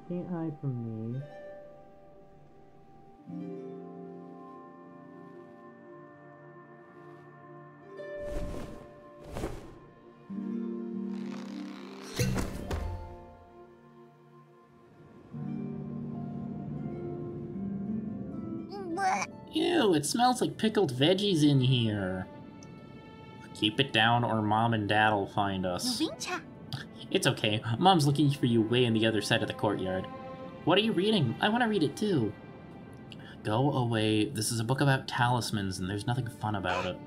Can't hide from me. Ew, it smells like pickled veggies in here. Keep it down or Mom and Dad'll find us. It's okay. Mom's looking for you way on the other side of the courtyard. What are you reading? I want to read it too. Go away. This is a book about talismans and there's nothing fun about it.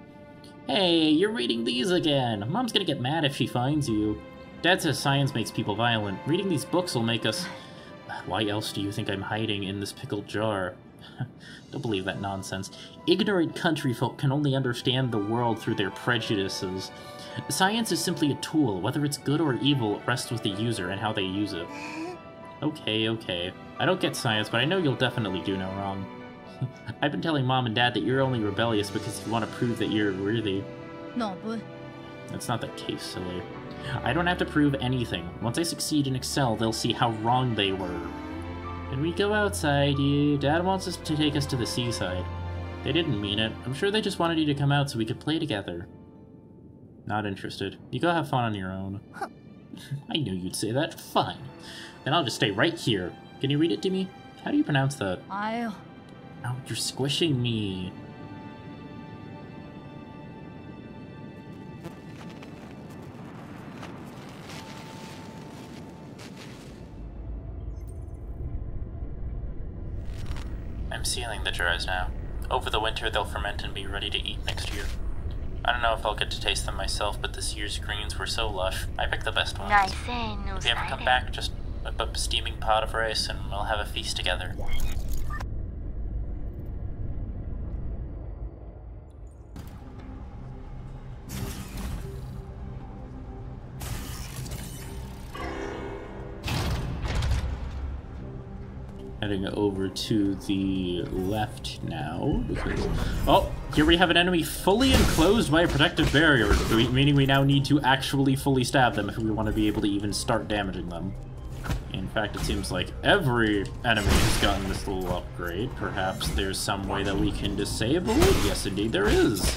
Hey, you're reading these again. Mom's gonna get mad if she finds you. Dad says science makes people violent. Reading these books will make us... Why else do you think I'm hiding in this pickled jar? Don't believe that nonsense. Ignorant country folk can only understand the world through their prejudices. Science is simply a tool. Whether it's good or evil rests with the user and how they use it. Okay, okay. I don't get science, but I know you'll definitely do no wrong. I've been telling Mom and Dad that you're only rebellious because you want to prove that you're worthy. No, but... That's not the case, silly. I don't have to prove anything. Once I succeed and excel, they'll see how wrong they were. Can we go outside, you? Dad wants us to take us to the seaside. They didn't mean it. I'm sure they just wanted you to come out so we could play together. Not interested. You go have fun on your own. I knew you'd say that. Fine. Then I'll just stay right here. Can you read it to me? How do you pronounce that? I'll... Oh, you're squishing me. I'm sealing the jars now. Over the winter, they'll ferment and be ready to eat next year. I don't know if I'll get to taste them myself, but this year's greens were so lush. I picked the best ones. If you ever come back, just whip up a steaming pot of rice and we'll have a feast together. Heading over to the left now, because... Oh, here we have an enemy fully enclosed by a protective barrier, meaning we now need to actually fully stab them if we want to be able to even start damaging them. In fact, it seems like every enemy has gotten this little upgrade. Perhaps there's some way that we can disable it? Yes, indeed there is.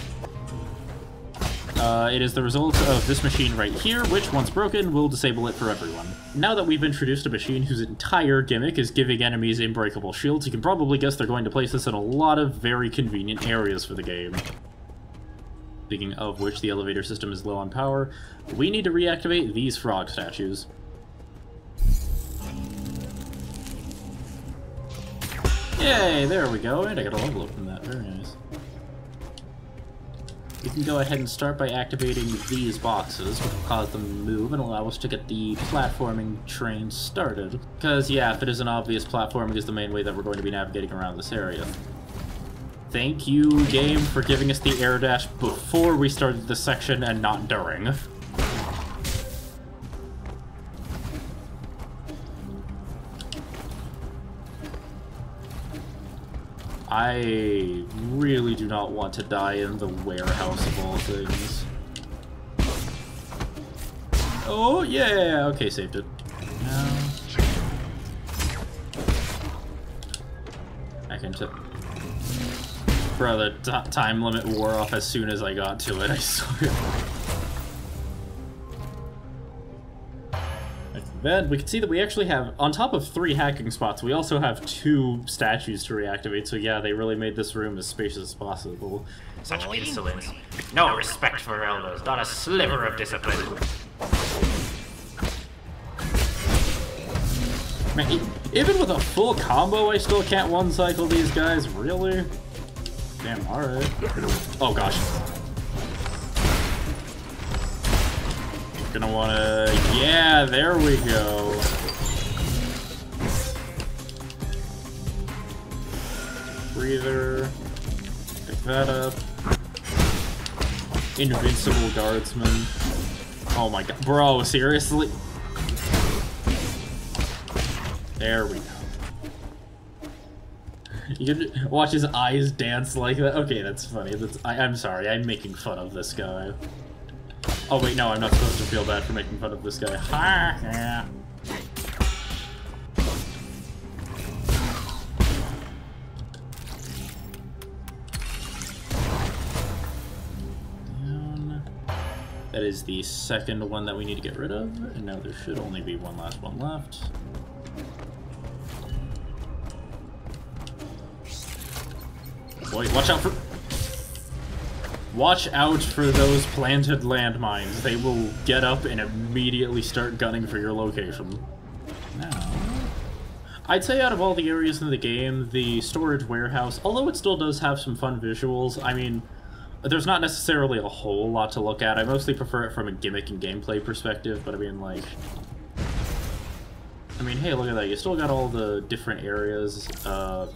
It is the result of this machine right here, which, once broken, will disable it for everyone. Now that we've introduced a machine whose entire gimmick is giving enemies unbreakable shields, you can probably guess they're going to place this in a lot of very convenient areas for the game. Speaking of which, the elevator system is low on power. We need to reactivate these frog statues. Yay, there we go, and I got a level up from that, very nice. We can go ahead and start by activating these boxes, which will cause them to move and allow us to get the platforming train started. Because, yeah, if it isn't obvious, platforming is the main way that we're going to be navigating around this area. Thank you, game, for giving us the air dash before we started the section and not during. I really do not want to die in the warehouse of all things. Oh, yeah! Okay, saved it. Now... I can tip. Bro, the time limit wore off as soon as I got to it, I swear. Then we can see that we actually have, on top of 3 hacking spots, we also have 2 statues to reactivate, so yeah, they really made this room as spacious as possible. Such insolence. No respect for elders, not a sliver of discipline. Man, even with a full combo, I still can't one-cycle these guys, really? Damn, alright. Oh gosh. Gonna wanna... Yeah, there we go. Breather. Pick that up. Invincible guardsman. Oh my god. Bro, seriously? There we go. You can watch his eyes dance like that. Okay, that's funny. I'm sorry, I'm making fun of this guy. Oh wait, no, I'm not supposed to feel bad for making fun of this guy. Ha! Yeah. That is the second one that we need to get rid of, and now there should only be one last one left. Boy, watch out for those planted landmines. They will get up and immediately start gunning for your location. Now, I'd say out of all the areas in the game, the storage warehouse, although it still does have some fun visuals, I mean, there's not necessarily a whole lot to look at. I mostly prefer it from a gimmick and gameplay perspective, but I mean, like... hey, look at that. You still got all the different areas, the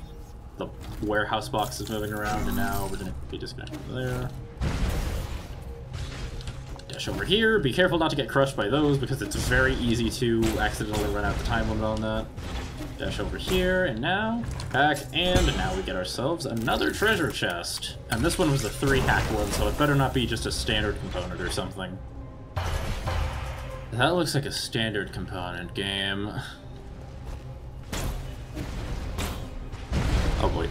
warehouse boxes moving around, and now we're gonna be disconnected from there. Dash over here. Be careful not to get crushed by those, because it's very easy to accidentally run out the time limit on that. Dash over here, and now back, and now we get ourselves another treasure chest. And this one was a 3-hack one, so it better not be just a standard component or something. That looks like a standard component game. Oh boy,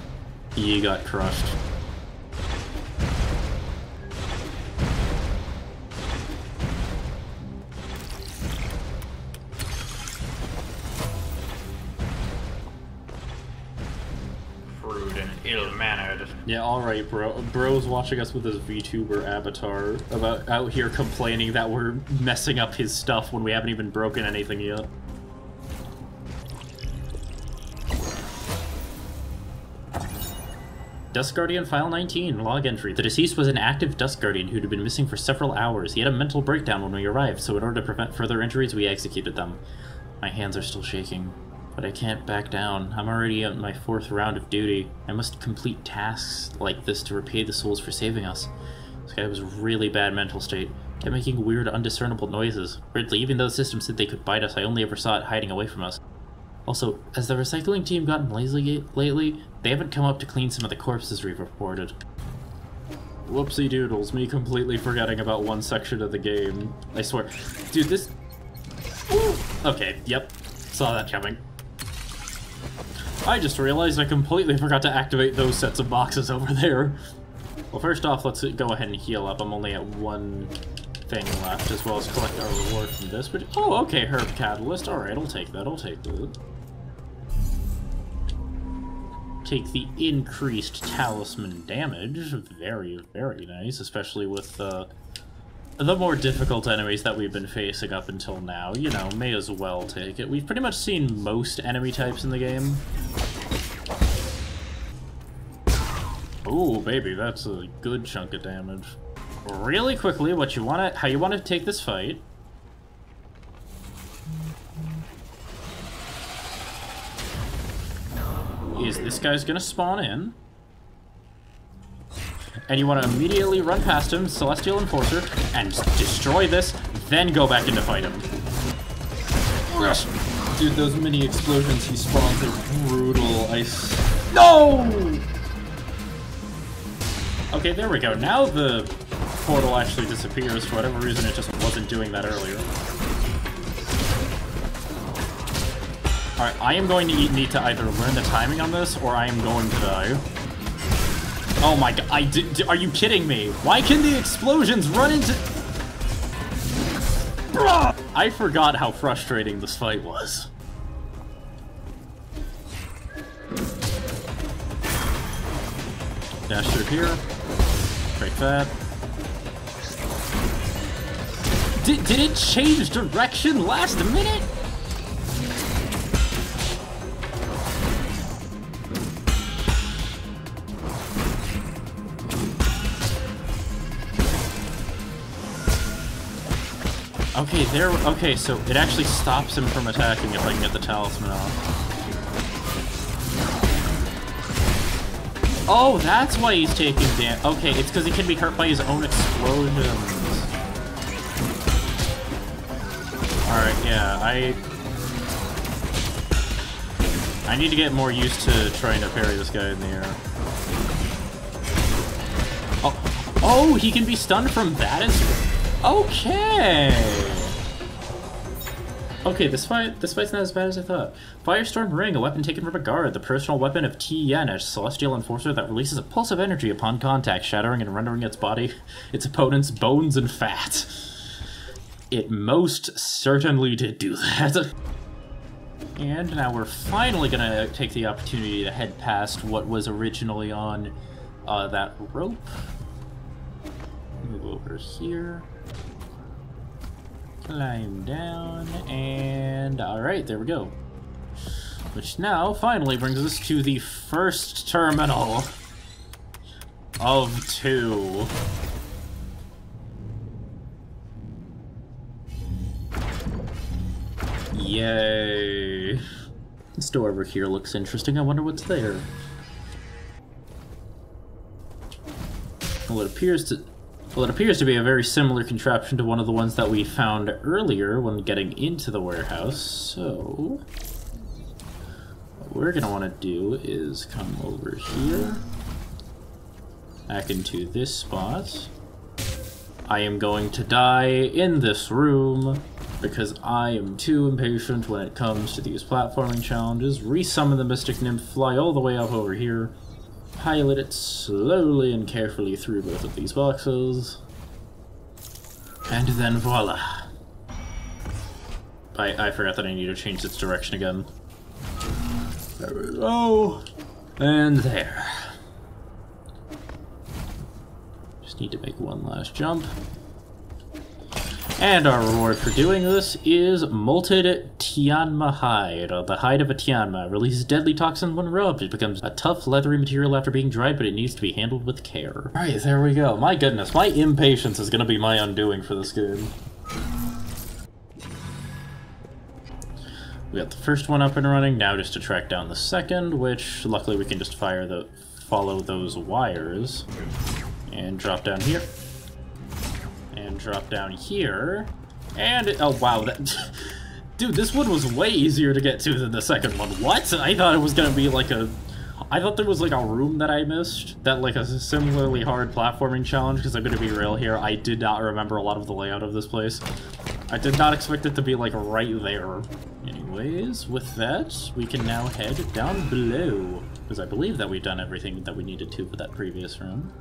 he got crushed. Ill-mannered. Yeah, alright, bro. Bro's watching us with his VTuber avatar about out here complaining that we're messing up his stuff when we haven't even broken anything yet. Dust Guardian File 19, log entry. The deceased was an active Dust Guardian who had been missing for several hours. He had a mental breakdown when we arrived, so in order to prevent further injuries, we executed them. My hands are still shaking. But I can't back down. I'm already at my 4th round of duty. I must complete tasks like this to repay the souls for saving us. This guy was a really bad mental state. Kept making weird, undiscernible noises. Weirdly, even though the system said they could bite us, I only ever saw it hiding away from us. Also, has the recycling team gotten lazy lately? They haven't come up to clean some of the corpses we've reported. Whoopsie doodles, me completely forgetting about one section of the game. I swear. Dude, this... Ooh. Okay, yep. Saw that coming. I just realized I completely forgot to activate those sets of boxes over there. Well, first off, let's go ahead and heal up. I'm only at one thing left, as well as collect our reward from this. But oh, okay, Herb Catalyst. Alright, I'll take that. I'll take that. Take the increased talisman damage. Very, very nice, especially with the more difficult enemies that we've been facing up until now. You know, may as well take it. We've pretty much seen most enemy types in the game. Ooh, baby, that's a good chunk of damage. Really quickly, how you want to take this fight is this guy's gonna spawn in. And you want to immediately run past him, Celestial Enforcer, and destroy this, then go back in to fight him. Dude, those mini explosions he spawns are brutal. No! Okay, there we go. Now the portal actually disappears. For whatever reason, it just wasn't doing that earlier. Alright, I am going to need to either learn the timing on this, or I am going to die. Oh my god, are you kidding me? Why can the explosions run into... I forgot how frustrating this fight was. Dash through here. Break that. Did it change direction last minute? Okay, so it actually stops him from attacking if I can get the talisman off. Oh, that's why he's taking damage. Okay, it's because he can be hurt by his own explosions. Alright, yeah, I need to get more used to trying to parry this guy in the air. Oh, he can be stunned from that as well. Okay! Okay, this fight's not as bad as I thought. Firestorm Ring, a weapon taken from a guard, the personal weapon of Tien, a celestial enforcer that releases a pulse of energy upon contact, shattering and rendering its opponent's bones and fat. it most certainly did do that. And now we're finally gonna take the opportunity to head past what was originally on that rope. Move over here. Climb down, and alright, there we go. Which now finally brings us to the first terminal of 2. Yay. This door over here looks interesting. I wonder what's there. Well, it appears to be a very similar contraption to one of the ones that we found earlier when getting into the warehouse. So what we're gonna want to do is come over here, back into this spot. I am going to die in this room because I am too impatient when it comes to these platforming challenges. Resummon the Mystic Nymph, fly all the way up over here, pilot it slowly and carefully through both of these boxes, and then voila. I forgot that I need to change its direction again. There we go. And there. Just need to make one last jump. And our reward for doing this is Molted Tianma Hide. The hide of a Tianma releases deadly toxin when rubbed. It becomes a tough, leathery material after being dried, but it needs to be handled with care. Alright, there we go. My goodness, my impatience is going to be my undoing for this game. We got the first one up and running, now just to track down the second, which luckily we can just follow those wires. And drop down here. And drop down here. And oh wow, dude, this one was way easier to get to than the second one. What? I thought it was gonna be like I thought there was like a room that I missed, that like a similarly hard platforming challenge, because I'm gonna be real here, I did not remember a lot of the layout of this place. I did not expect it to be like right there. Anyways, with that, we can now head down below, because I believe that we've done everything that we needed to for that previous room.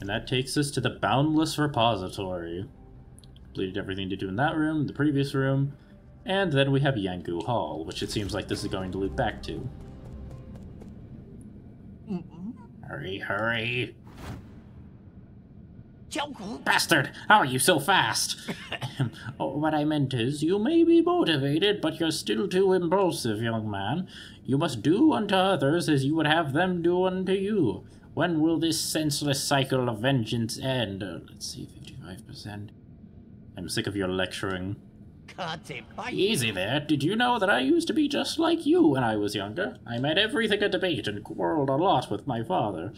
And that takes us to the Boundless Repository. Completed everything to do in that room, the previous room, and then we have Yangu Hall, which it seems like this is going to loop back to. Hurry, hurry! Bastard! How are you so fast? Oh, what I meant is, you may be motivated, but you're still too impulsive, young man. You must do unto others as you would have them do unto you. When will this senseless cycle of vengeance end? Let's see, 55%. I'm sick of your lecturing. Easy there. Did you know that I used to be just like you when I was younger? I made everything a debate and quarreled a lot with my father.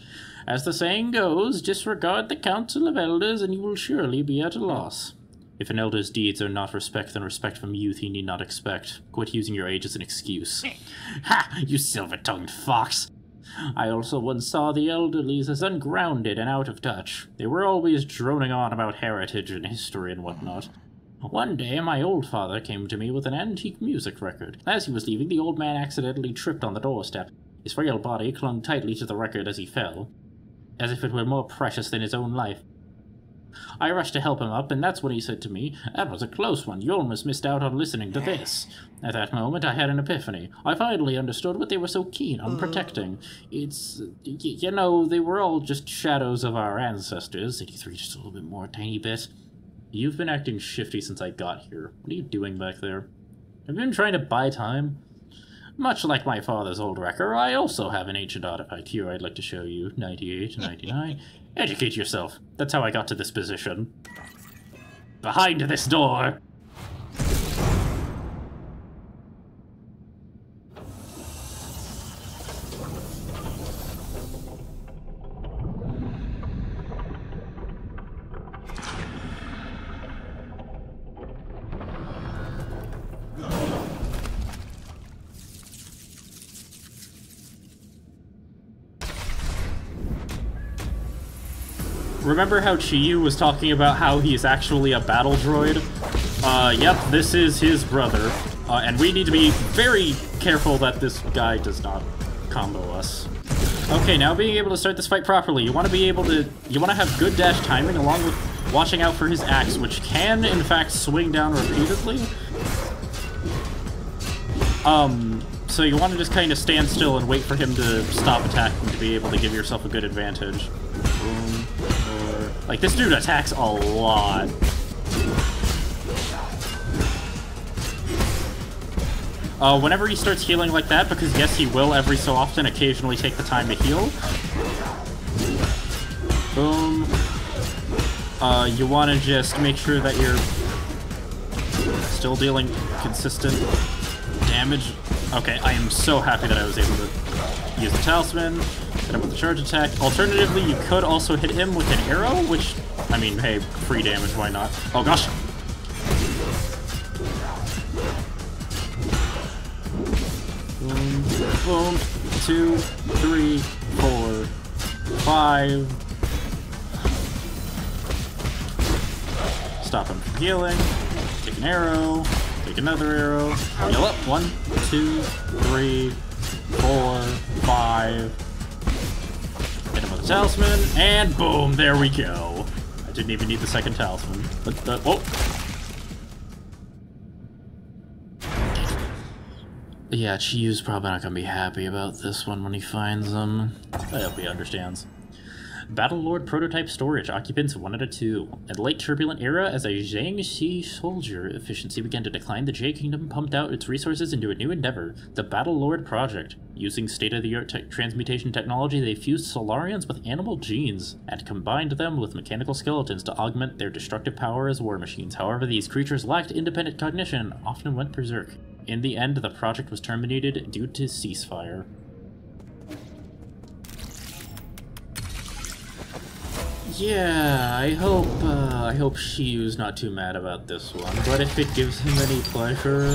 As the saying goes, disregard the council of elders and you will surely be at a loss. If an elder's deeds are not respect, then respect from youth he need not expect. Quit using your age as an excuse. Ha! You silver-tongued fox! I also once saw the elderlies as ungrounded and out of touch. They were always droning on about heritage and history and whatnot. One day, my old father came to me with an antique music record. As he was leaving, the old man accidentally tripped on the doorstep. His frail body clung tightly to the record as he fell, as if it were more precious than his own life. I rushed to help him up, and that's when he said to me, "That was a close one. You almost missed out on listening to this." At that moment, I had an epiphany. I finally understood what they were so keen on protecting. It's, you know, they were all just shadows of our ancestors. 83, just a little bit more, tiny bit. You've been acting shifty since I got here. What are you doing back there? Have you been trying to buy time? Much like my father's old wrecker, I also have an ancient artifact here I'd like to show you. 98, 99. Educate yourself. That's how I got to this position. Behind this door! Remember how Chiyu was talking about how he's actually a battle droid? Yep, this is his brother. And we need to be very careful that this guy does not combo us. Okay, now being able to start this fight properly, you want to have good dash timing along with watching out for his axe, which can, in fact, swing down repeatedly. So you want to just kind of stand still and wait for him to stop attacking to be able to give yourself a good advantage. Boom. Like, this dude attacks a lot. Whenever he starts healing like that, because yes, he will every so often occasionally take the time to heal. Boom. You want to just make sure that you're still dealing consistent damage. Okay, I am so happy that I was able to use the talisman, hit him with the charge attack. Alternatively, you could also hit him with an arrow, which, I mean, hey, free damage, why not? Oh gosh! Boom, boom, 2, 3, 4, 5. Stop him from healing. Take an arrow. Take another arrow. Heal up. 1, 2, 3, 4, 5. Hit him with the talisman, and boom, there we go. I didn't even need the second talisman. But, oh! Yeah, Chiyu's probably not gonna be happy about this one when he finds them. I hope he understands. Battlelord prototype storage, occupants 1 out of 2. In the late turbulent era, as a Zhangxi soldier, efficiency began to decline, the Jade Kingdom pumped out its resources into a new endeavor, the Battlelord Project. Using state-of-the-art transmutation technology, they fused Solarians with animal genes, and combined them with mechanical skeletons to augment their destructive power as war machines. However, these creatures lacked independent cognition and often went berserk. In the end, the project was terminated due to ceasefire. Yeah, I hope Chiyu's not too mad about this one, but if it gives him any pleasure,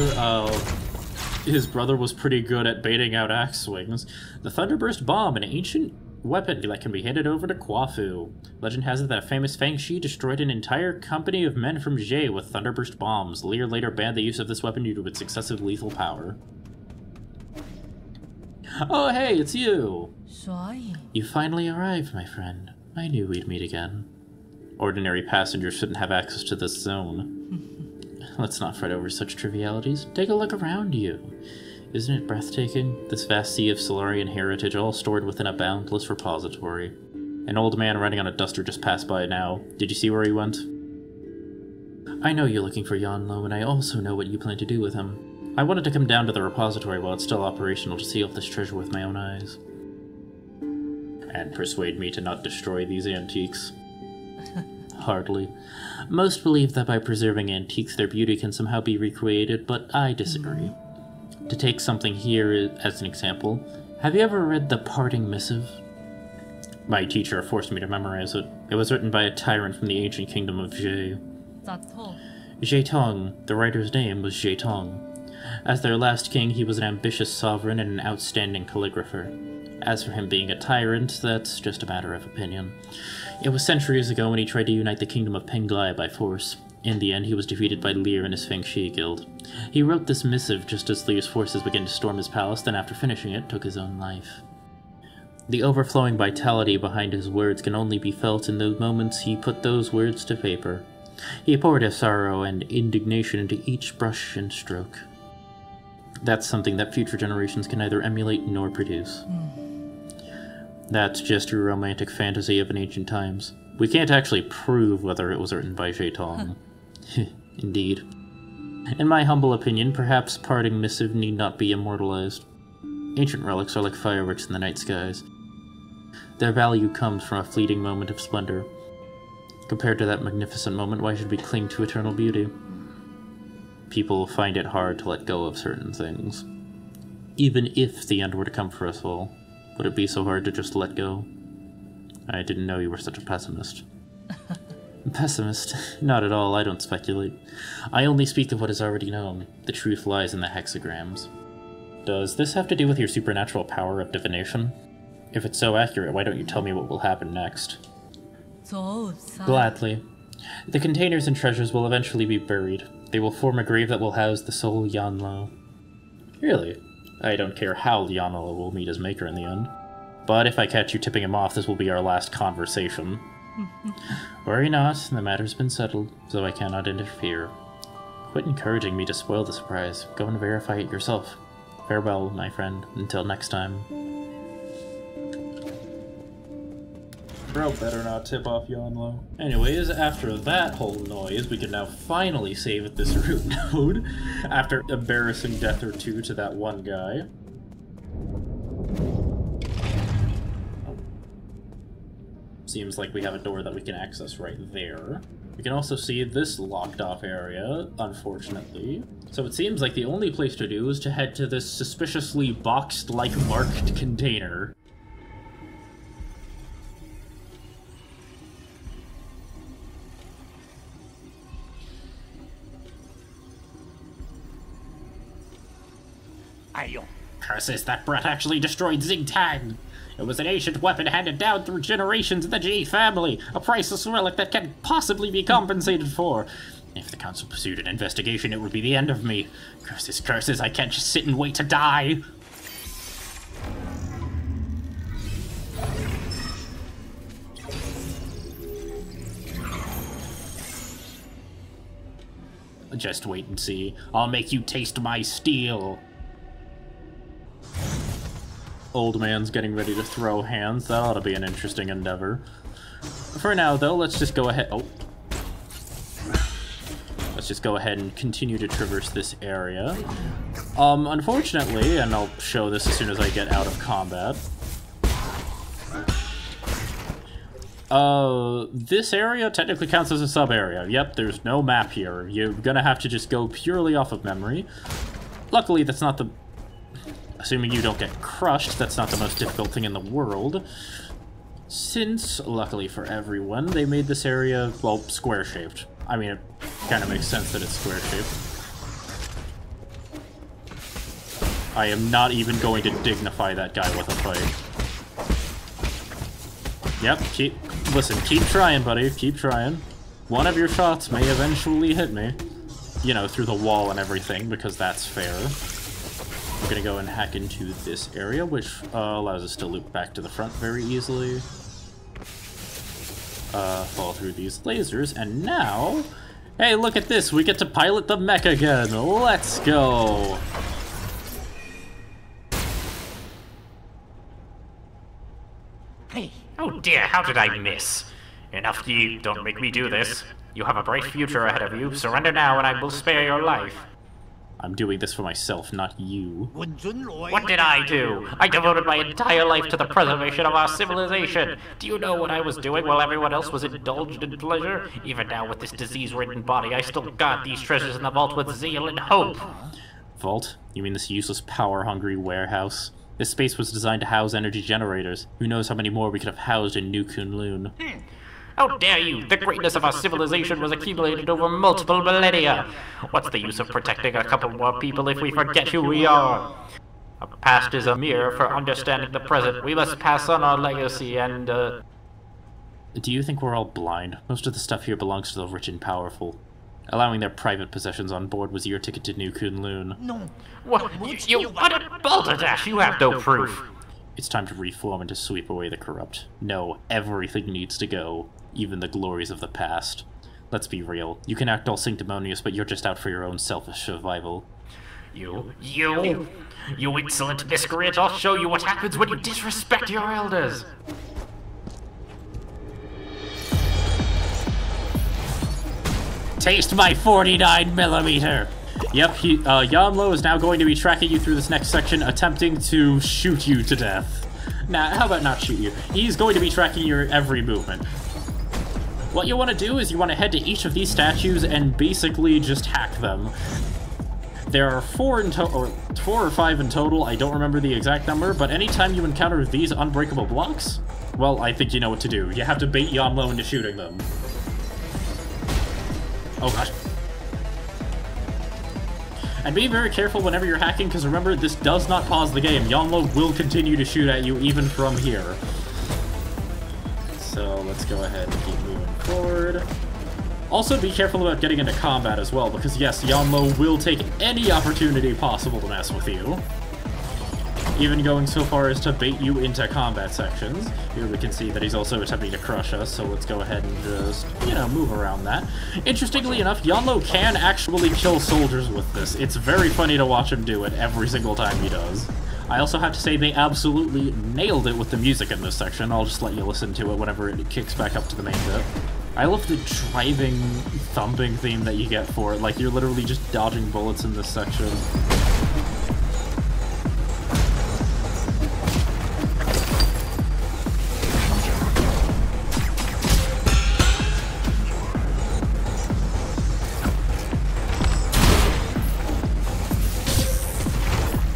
his brother was pretty good at baiting out axe swings. The Thunderburst Bomb, an ancient weapon that can be handed over to Kwafu. Legend has it that a famous Fang Shi destroyed an entire company of men from Jie with Thunderburst bombs. Lear later banned the use of this weapon due to its excessive lethal power. Oh hey, it's you! You finally arrived, my friend. I knew we'd meet again. Ordinary passengers shouldn't have access to this zone. Let's not fret over such trivialities. Take a look around you. Isn't it breathtaking? This vast sea of Solarian heritage all stored within a boundless repository. An old man riding on a duster just passed by now. Did you see where he went? I know you're looking for Yanlo, and I also know what you plan to do with him. I wanted to come down to the repository while it's still operational to see off this treasure with my own eyes. And persuade me to not destroy these antiques. Hardly. Most believe that by preserving antiques their beauty can somehow be recreated, but I disagree. To take something here as an example, have you ever read The Parting Missive? My teacher forced me to memorize it. It was written by a tyrant from the ancient kingdom of Jie. Jie Tong, the writer's name was Jie Tong. As their last king, he was an ambitious sovereign and an outstanding calligrapher. As for him being a tyrant, that's just a matter of opinion. It was centuries ago when he tried to unite the kingdom of Penglai by force. In the end, he was defeated by Lear and his Feng Shi guild. He wrote this missive just as Lear's forces began to storm his palace, then after finishing it, took his own life. The overflowing vitality behind his words can only be felt in the moments he put those words to paper. He poured his sorrow and indignation into each brush and stroke. That's something that future generations can neither emulate nor produce. That's just a romantic fantasy of an ancient times. We can't actually prove whether it was written by Jie Tong. Indeed. In my humble opinion, perhaps Parting Missive need not be immortalized. Ancient relics are like fireworks in the night skies. Their value comes from a fleeting moment of splendor. Compared to that magnificent moment, why should we cling to eternal beauty? People find it hard to let go of certain things. Even if the end were to come for us all, would it be so hard to just let go? I didn't know you were such a pessimist. Pessimist? Not at all, I don't speculate. I only speak of what is already known. The truth lies in the hexagrams. Does this have to do with your supernatural power of divination? If it's so accurate, why don't you tell me what will happen next? Gladly. The containers and treasures will eventually be buried. They will form a grave that will house the soul Yanlo. Really? I don't care how Yanlo will meet his maker in the end. But if I catch you tipping him off, this will be our last conversation. Worry not, the matter's been settled, so I cannot interfere. Quit encouraging me to spoil the surprise. Go and verify it yourself. Farewell, my friend. Until next time. Bro better not tip off Yanlo. Anyways, after that whole noise, we can now finally save this root node, after embarrassing death or two to that one guy. Oh. Seems like we have a door that we can access right there. We can also see this locked off area, unfortunately. So it seems like the only place to do is to head to this suspiciously boxed-like marked container. Curses, that brat actually destroyed Xingtang! It was an ancient weapon handed down through generations in the Ji family, a priceless relic that can't possibly be compensated for. If the council pursued an investigation, it would be the end of me. Curses, curses, I can't just sit and wait to die! Just wait and see. I'll make you taste my steel. Old man's getting ready to throw hands. That ought to be an interesting endeavor. For now, though, let's just go ahead... Oh. Let's just go ahead and continue to traverse this area. Unfortunately, and I'll show this as soon as I get out of combat, this area technically counts as a sub-area. Yep, there's no map here. You're gonna have to just go purely off of memory. Luckily, that's not the... Assuming you don't get crushed, that's not the most difficult thing in the world. Since, luckily for everyone, they made this area, well, square-shaped. I mean, it kind of makes sense that it's square-shaped. I am not even going to dignify that guy with a fight. Yep, keep trying, buddy, keep trying. One of your shots may eventually hit me. You know, through the wall and everything, because that's fair. We're gonna go and hack into this area, which allows us to loop back to the front very easily. Fall through these lasers, and now... Hey, look at this! We get to pilot the mech again! Let's go! Hey, oh dear, how did I miss? Enough, you don't make me do this. You have a bright future ahead of you. Surrender now and I will spare your life. I'm doing this for myself, not you. What did I do? I devoted my entire life to the preservation of our civilization. Do you know what I was doing while everyone else was indulged in pleasure? Even now with this disease-ridden body, I still guard these treasures in the vault with zeal and hope. Vault? You mean this useless, power-hungry warehouse? This space was designed to house energy generators. Who knows how many more we could have housed in New Kunlun. How dare you! The greatness of our civilization was accumulated over multiple millennia! What's the use of protecting a couple more people if we forget who we are? Our past is a mirror for understanding the present. We must pass on our legacy and, Do you think we're all blind? Most of the stuff here belongs to the rich and powerful. Allowing their private possessions on board was your ticket to New Kunlun. No. What? You utter balderdash! You have no proof! It's time to reform and to sweep away the corrupt. No, everything needs to go. Even the glories of the past. Let's be real. You can act all sanctimonious, but you're just out for your own selfish survival. You insolent miscreant! I'll show you what happens when you disrespect your elders! Taste my 49mm! Yep, Yanlo is now going to be tracking you through this next section, attempting to shoot you to death. Now, how about not shoot you? He's going to be tracking your every movement. What you want to do is you want to head to each of these statues and basically just hack them. There are 4 or 5 in total, I don't remember the exact number, but anytime you encounter these unbreakable blocks, well, I think you know what to do. You have to bait Yanlo into shooting them. Oh gosh. And be very careful whenever you're hacking, because remember, this does not pause the game. Yanlo will continue to shoot at you even from here. So let's go ahead and keep moving forward. Also, be careful about getting into combat as well, because yes, Yanlo will take any opportunity possible to mess with you. even going so far as to bait you into combat sections. Here we can see that he's also attempting to crush us, so let's go ahead and just, you know, move around that. Interestingly enough, Yanlo can actually kill soldiers with this. It's very funny to watch him do it every single time he does. I also have to say they absolutely nailed it with the music in this section. I'll just let you listen to it whenever it kicks back up to the main bit. I love the driving, thumping theme that you get for it. Like, you're literally just dodging bullets in this section.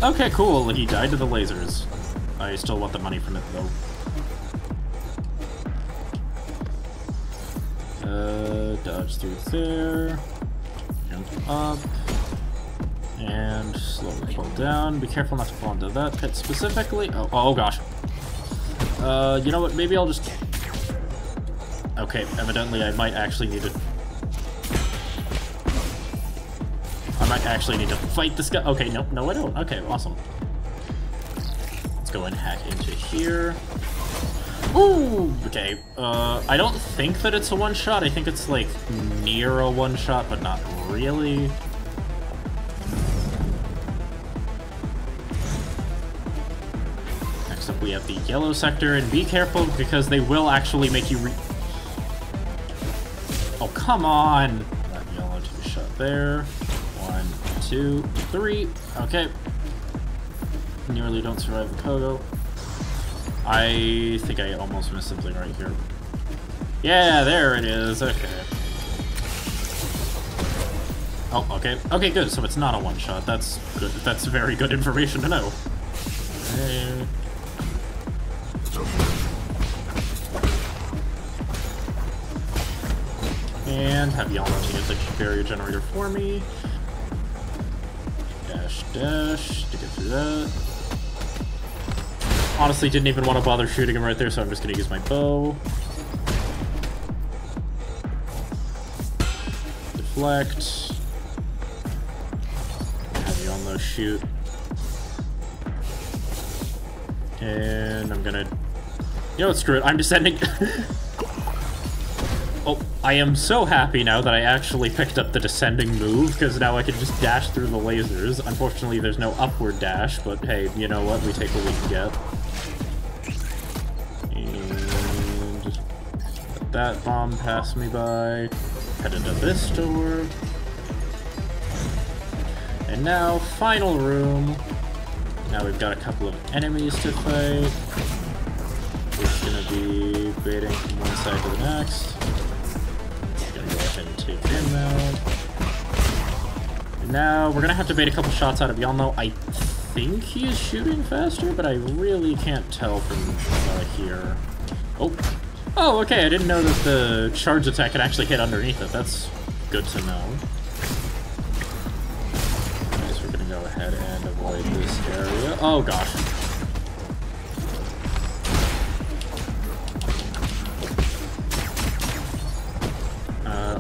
Okay, cool. He died to the lasers. I still want the money from it, though. Dodge through there. Jump up. And slowly pull down. Be careful not to fall into that pit specifically. Oh gosh. You know what? Maybe I'll just... Okay, evidently I might actually need to... I might actually need to fight this guy. Okay, no, I don't. Okay, awesome. Let's go and hack into here. Ooh, okay. I don't think that it's a one-shot. I think it's, like, near a one-shot, but not really. Next up, we have the yellow sector, and be careful, because they will actually make you Oh, come on! That yellow two-shot there. 1, 2, 3. Okay. Nearly don't survive the pogo. I think I almost missed something right here. Yeah, there it is. Okay. Oh, okay. Okay, good. So it's not a one-shot. That's good. That's very good information to know. Okay. And have y'all to get the barrier generator for me. Dash, dash to get through that. Honestly, didn't even want to bother shooting him right there, so I'm just going to use my bow. Deflect. Have you almost shoot. And I'm going to... You know what, screw it, I'm descending. Oh, I am so happy now that I actually picked up the descending move, because now I can just dash through the lasers. Unfortunately, there's no upward dash, but hey, you know what? We take what we can get. And just let that bomb pass me by. Head into this door. And now, final room. Now we've got a couple of enemies to fight. We're gonna be baiting from one side to the next. Gonna go ahead and take him out. And now we're gonna have to bait a couple shots out of Yanlo. I think he's shooting faster, but I really can't tell from here. Oh. Oh, okay, I didn't know that the charge attack could actually hit underneath it. That's good to know. I guess we're gonna go ahead and avoid this area. Oh gosh.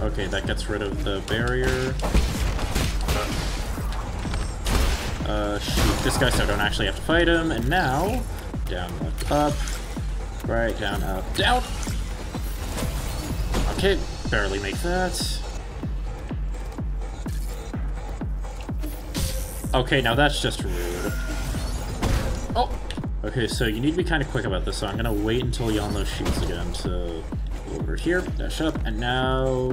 Okay, that gets rid of the barrier. Shoot this guy so I don't actually have to fight him. And now, down, left, up. Right, down, up, down. Okay, barely make that. Okay, now that's just rude. Oh! Okay, so you need to be kind of quick about this, so I'm gonna wait until Yanlo shoots again to go over here, dash up, and now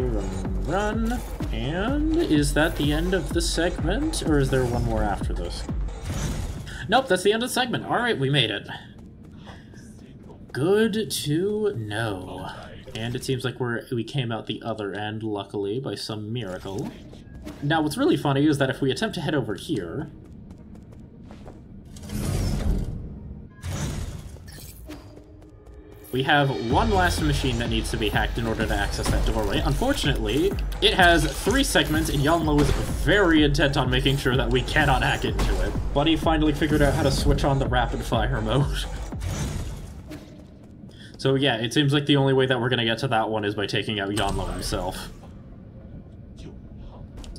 run. And is that the end of the segment, or is there one more after this? Nope, that's the end of the segment. Alright, we made it. Good to know. And it seems like we came out the other end, luckily, by some miracle. Now, what's really funny is that if we attempt to head over here... we have one last machine that needs to be hacked in order to access that doorway. Unfortunately, it has 3 segments, and Yanlo is very intent on making sure that we cannot hack into it. Buddy finally figured out how to switch on the rapid-fire mode. So yeah, it seems like the only way that we're gonna get to that one is by taking out Yanlo himself.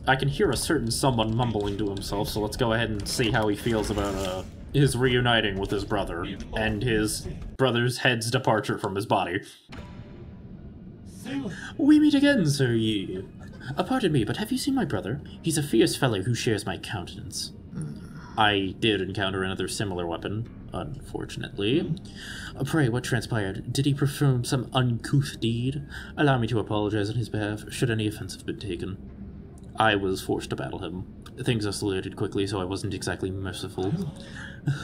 I can hear a certain someone mumbling to himself, so let's go ahead and see how he feels about his reuniting with his brother, and his brother's head's departure from his body. We meet again, Sir Yi. Pardon me, but have you seen my brother? He's a fierce fellow who shares my countenance. I did encounter another similar weapon, unfortunately. Pray, what transpired? Did he perform some uncouth deed? Allow me to apologize on his behalf, should any offense have been taken. I was forced to battle him. Things escalated quickly, so I wasn't exactly merciful.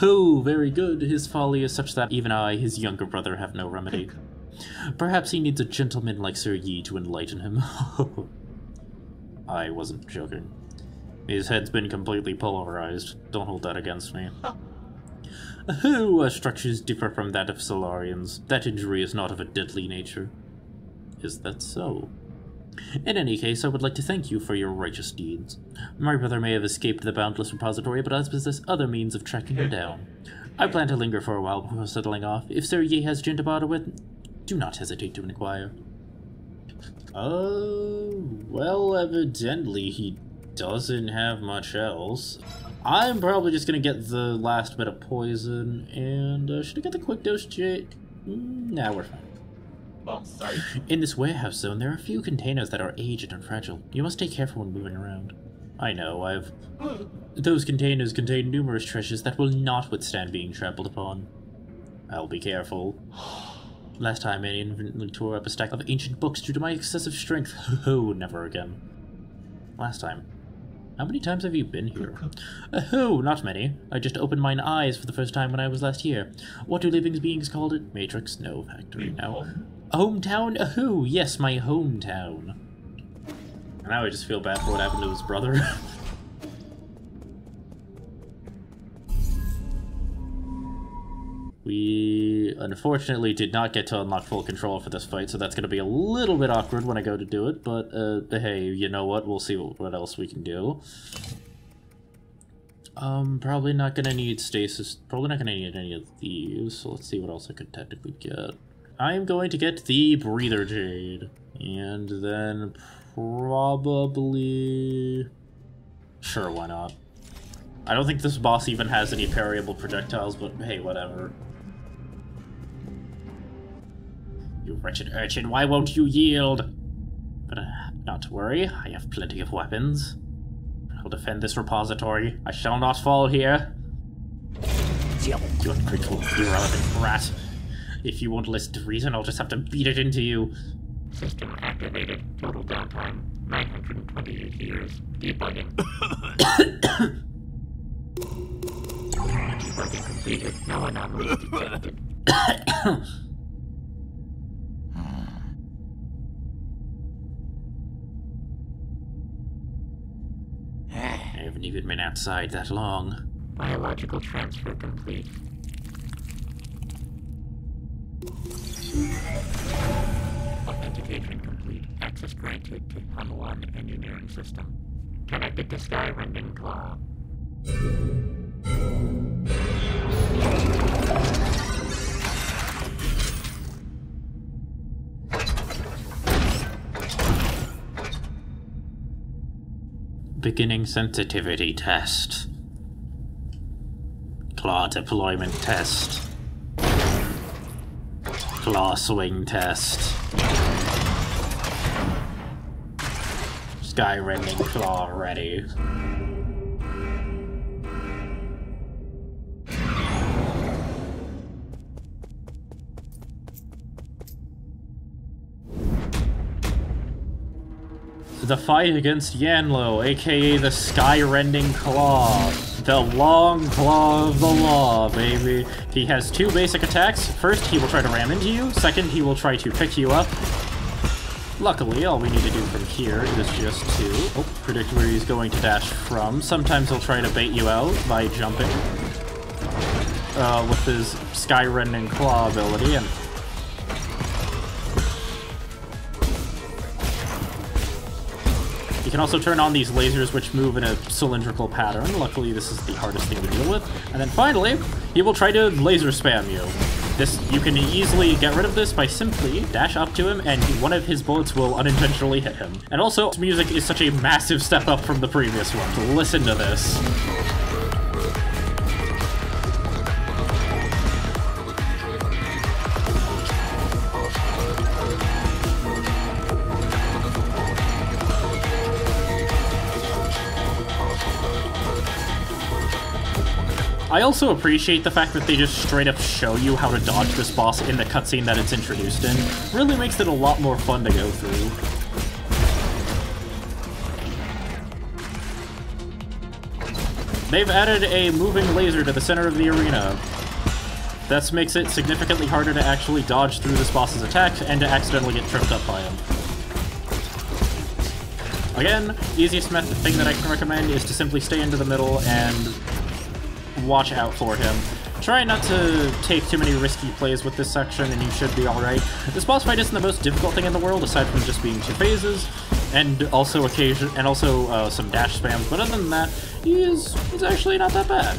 Oh, very good. His folly is such that even I, his younger brother, have no remedy. Perhaps he needs a gentleman like Sir Yi to enlighten him. I wasn't joking. His head's been completely pulverized. Don't hold that against me. Structures differ from that of Solarians. That injury is not of a deadly nature. Is that so? In any case, I would like to thank you for your righteous deeds. My brother may have escaped the Boundless Repository, but I possess other means of tracking him down. I plan to linger for a while before settling off. If Sir Yi has gin to barter with, do not hesitate to inquire. Oh, well, evidently he doesn't have much else. I'm probably just gonna get the last bit of poison, and should I get the quick dose jade? Nah, we're fine. Oh, sorry. In this warehouse zone, there are a few containers that are aged and fragile. You must take careful when moving around. I know, Those containers contain numerous treasures that will not withstand being trampled upon. I'll be careful. Last time I inadvertently tore up a stack of ancient books due to my excessive strength. Oh, never again. Last time. How many times have you been here? Oh, not many. I just opened mine eyes for the first time when I was last here. What do living beings called it? Matrix? No, factory. No. Hometown? Oh, yes, my hometown. And now I just feel bad for what happened to his brother. We, unfortunately, did not get to unlock full control for this fight, so that's going to be a little bit awkward when I go to do it, but, hey, you know what? We'll see what else we can do. Probably not going to need stasis. Probably not going to need any of these, so let's see what else I could technically get. I'm going to get the Breather Jade, and then probably... Sure, why not? I don't think this boss even has any parryable projectiles, but hey, whatever. You wretched urchin, why won't you yield? But not to worry, I have plenty of weapons. I'll defend this repository. I shall not fall here. You ungrateful, irrelevant brat. If you won't listen to reason, I'll just have to beat it into you. System activated. Total downtime 928 years. Debugging. Debugging completed. No anomalies detected. I haven't even been outside that long. Biological transfer complete. Authentication complete. Access granted to Hum-1 engineering system. Connected to Skyrending Claw. Beginning sensitivity test. Claw deployment test. Claw swing test. Skyrending claw ready. The fight against Yanlo, aka the Skyrending Claw. The long claw of the law, baby. He has two basic attacks. First, he will try to ram into you. Second, he will try to pick you up. Luckily, all we need to do from here is just to predict where he's going to dash from. Sometimes he'll try to bait you out by jumping with his Skyrending Claw ability, and you can also turn on these lasers which move in a cylindrical pattern. Luckily, this is the hardest thing to deal with. And then finally, he will try to laser spam you. You can easily get rid of this by simply dash up to him, and one of his bullets will unintentionally hit him. And also, this music is such a massive step up from the previous one. Listen to this. I also appreciate the fact that they just straight up show you how to dodge this boss in the cutscene that it's introduced in. Really makes it a lot more fun to go through. They've added a moving laser to the center of the arena. That makes it significantly harder to actually dodge through this boss's attacks and to accidentally get tripped up by him. Again, easiest thing that I can recommend is to simply stay into the middle and watch out for him. Try not to take too many risky plays with this section and you should be alright. This boss fight isn't the most difficult thing in the world aside from just being 2 phases and also some dash spams, but other than that, he's actually not that bad.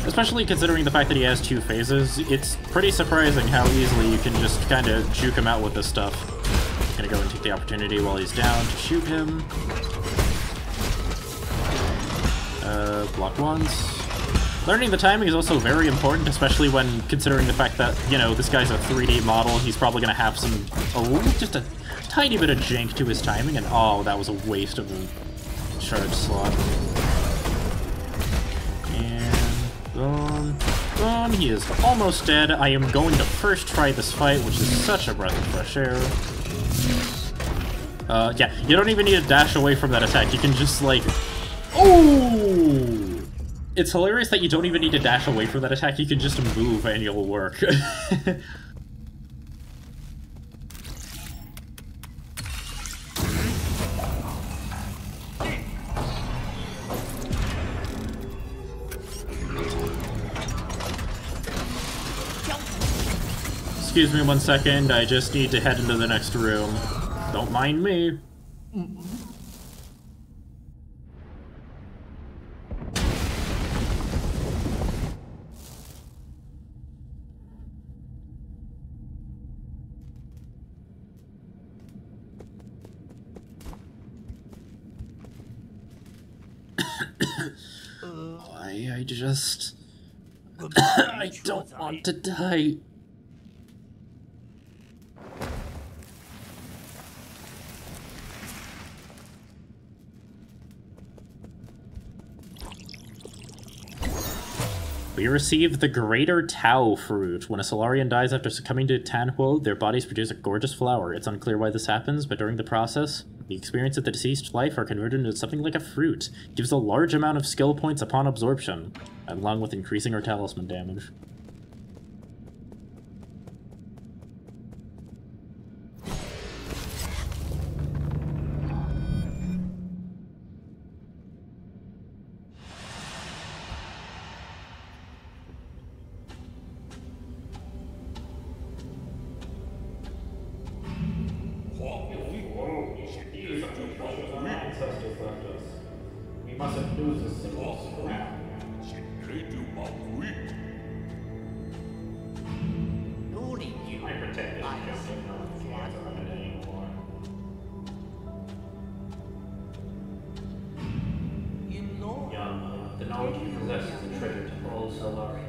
Especially considering the fact that he has 2 phases, it's pretty surprising how easily you can just kind of juke him out with this stuff. I'm gonna go and take the opportunity while he's down to shoot him. Block once. Learning the timing is also very important, especially when considering the fact that, you know, this guy's a 3D model, he's probably gonna have just a tiny bit of jank to his timing, and oh, that was a waste of a charge slot. And boom, he is almost dead. I am going to first try this fight, which is such a breath of fresh air. Yeah, you don't even need to dash away from that attack. You can just, like... Oh! It's hilarious that you don't even need to dash away from that attack. You can just move and it'll work. Excuse me 1 second, I just need to head into the next room. Don't mind me. I just... I don't want to die. We receive the Greater Tau Fruit. When a Solarian dies after succumbing to Tanhuo, their bodies produce a gorgeous flower. It's unclear why this happens, but during the process, the experience of the deceased's life are converted into something like a fruit. It gives a large amount of skill points upon absorption, along with increasing her talisman damage. We mustn't lose a single scrap. I pretended just to not can't run it anymore. Young, the knowledge you possess is a treasure to all Solarians.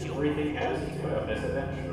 Everything has its purpose eventually.